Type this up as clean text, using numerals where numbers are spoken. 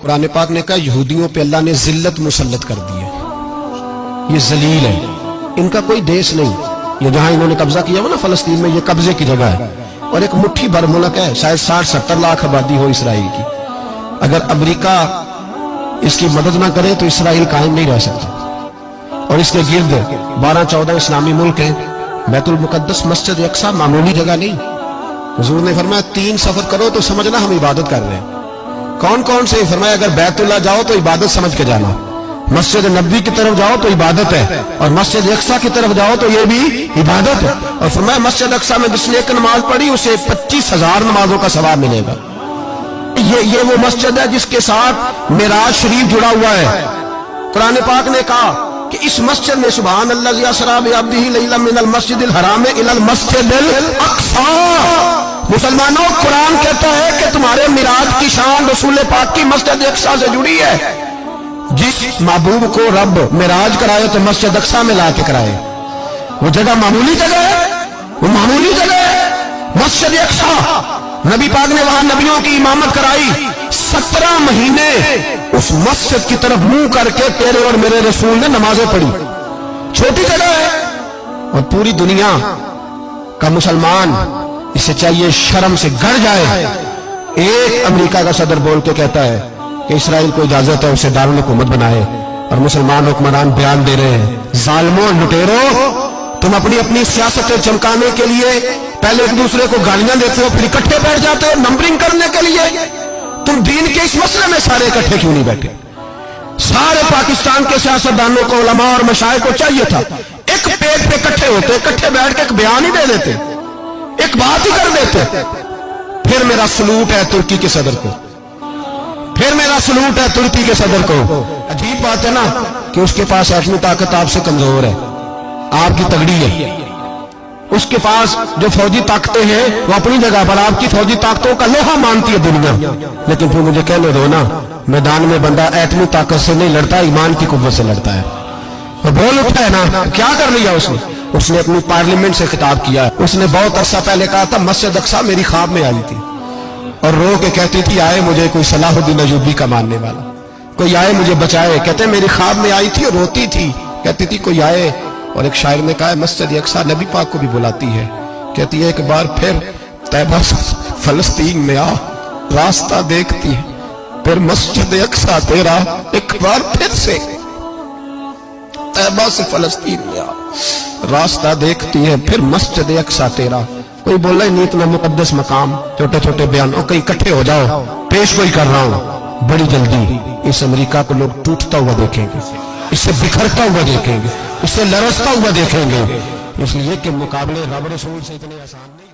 قرآن پاک نے کہا یہودیوں پہ اللہ نے ذلت مسلط کر دی ہے، یہ ذلیل ہے، ان کا کوئی دیش نہیں، یہ جہاں انہوں نے قبضہ کیا ہوا نا فلسطین میں، یہ قبضے کی جگہ ہے، اور ایک مٹھی بھر ملک ہے، شاید 60-70 لاکھ آبادی ہو اسرائیل کی، اگر امریکہ اس کی مدد نہ کرے تو اسرائیل قائم نہیں رہ سکتا، اور اس کے گرد 12-14 اسلامی ملک ہیں، بیت المقدس مسجد اقصی معمولی جگہ نہیں، حضور نے فرمایا 3 سفر کرو تو سمجھنا ہم عبادت کر رہے ہیں، کون کون سے؟ فرمایا اگر بیت اللہ جاؤ تو عبادت سمجھ کے جانا، مسجد نبوی کی طرف جاؤ تو عبادت ہے، اور مسجد اقصی کی طرف جاؤ تو یہ بھی عبادت ہے، اور فرمایا مسجد اقصی میں جس نے ایک نماز پڑھی اسے 25,000 نمازوں کا ثواب ملے گا۔ یہ وہ مسجد ہے جس کے ساتھ معراج شریف جڑا ہوا ہے۔ قرآن پاک نے کہا کہ اس مسجد میں سبحان اللہ اسریٰ بعبدہ لیلا من المسجد الحرام الی المسجد الاقصی، مسلمانوں قرآن کہتا ہے کہ تمہارے معراج کی شان رسول پاک کی مسجد اقصی سے جڑی ہے، جس محبوب کو رب معراج کرائے تو مسجد اقصی میں لا کے کرائے، وہ جگہ معمولی جگہ ہے، وہ معمولی جگہ ہے مسجد اقصی، نبی پاک نے وہاں نبیوں کی امامت کرائی، 17 مہینے اس مسجد کی طرف منہ کر کے تیرے اور میرے رسول نے نمازیں پڑھی، چھوٹی جگہ ہے، اور پوری دنیا کا مسلمان اسے چاہیے شرم سے گڑ جائے۔ ایک امریکہ کا صدر بول کے کہتا ہے کہ اسرائیل کو اجازت ہے اسے دارالحکومت بنائے، اور مسلمان حکمران بیان دے رہے ہیں ظالموں لٹیرو، تم اپنی سیاستیں چمکانے کے لیے پہلے ایک دوسرے کو گالیاں دیتے ہو، پھر اکٹھے بیٹھ جاتے ہو نمبرنگ کرنے کے لیے، تم دین کے اس مسئلے میں سارے اکٹھے کیوں نہیں بیٹھے؟ سارے پاکستان کے سیاستدانوں کو، علماء اور مشائخ کو چاہیے تھا ایک پیٹ پہ اکٹھے ہوتے، اکٹھے بیٹھ کے ایک بیان ہی دے دیتے، ایک بات ہی کر دیتے۔ پھر میرا سلوٹ ہے ترکی کے صدر کو، پھر میرا سلوٹ ہے ترکی کے صدر کو۔ عجیب بات ہے نا کہ اس کے پاس ایٹمی طاقت آپ سے کمزور ہے، آپ کی تگڑی ہے، اس کے پاس جو فوجی طاقتیں ہیں وہ اپنی جگہ پر آپ کی فوجی طاقتوں کا لوہا مانتی ہے دنیا، لیکن پھر مجھے کہنے دو نا، میدان میں بندہ ایٹمی طاقت سے نہیں لڑتا، ایمان کی قوت سے لڑتا ہے، وہ بول اٹھا ہے نا، کیا کر لیا اس نے اپنی پارلیمنٹ سے خطاب کیا، اس نے بہت عرصہ پہلے کہا تھا مسجد اقصی میری خواب میں آئی تھی، اور رو کے کہتی تھی آئے مجھے کوئی صلاح الدین ایوبی کا ماننے والا، کوئی آئے مجھے بچائے، کہتے میری خواب میں آئی تھی اور روتی تھی، کہتی تھی کوئی آئے، اور ایک شاعر نے کہا ہے مسجد اقصی نبی پاک کو بھی بلاتی ہے، کہتی ہے ایک بار پھر طیبہ فلسطین میں آ، راستہ دیکھتی ہے پھر مسجد اقصی تیرا، ایک بار پھر سے طیبہ سے فلسطین میں آ، راستہ دیکھتی ہے پھر مسجد اقصی تیرا۔ کوئی بولا ہی نہیں اتنا مقدس مقام، چھوٹے چھوٹے بیان، اور کہیں اکٹھے ہو جاؤ، پیش گوئی کر رہا ہوں بڑی جلدی اس امریکہ کو لوگ ٹوٹتا ہوا دیکھیں گے، اس سے بکھرتا ہوا دیکھیں گے، اس سے لرزتا ہوا دیکھیں گے، اس لیے کہ مقابلے رب رسول سے اتنے آسان نہیں۔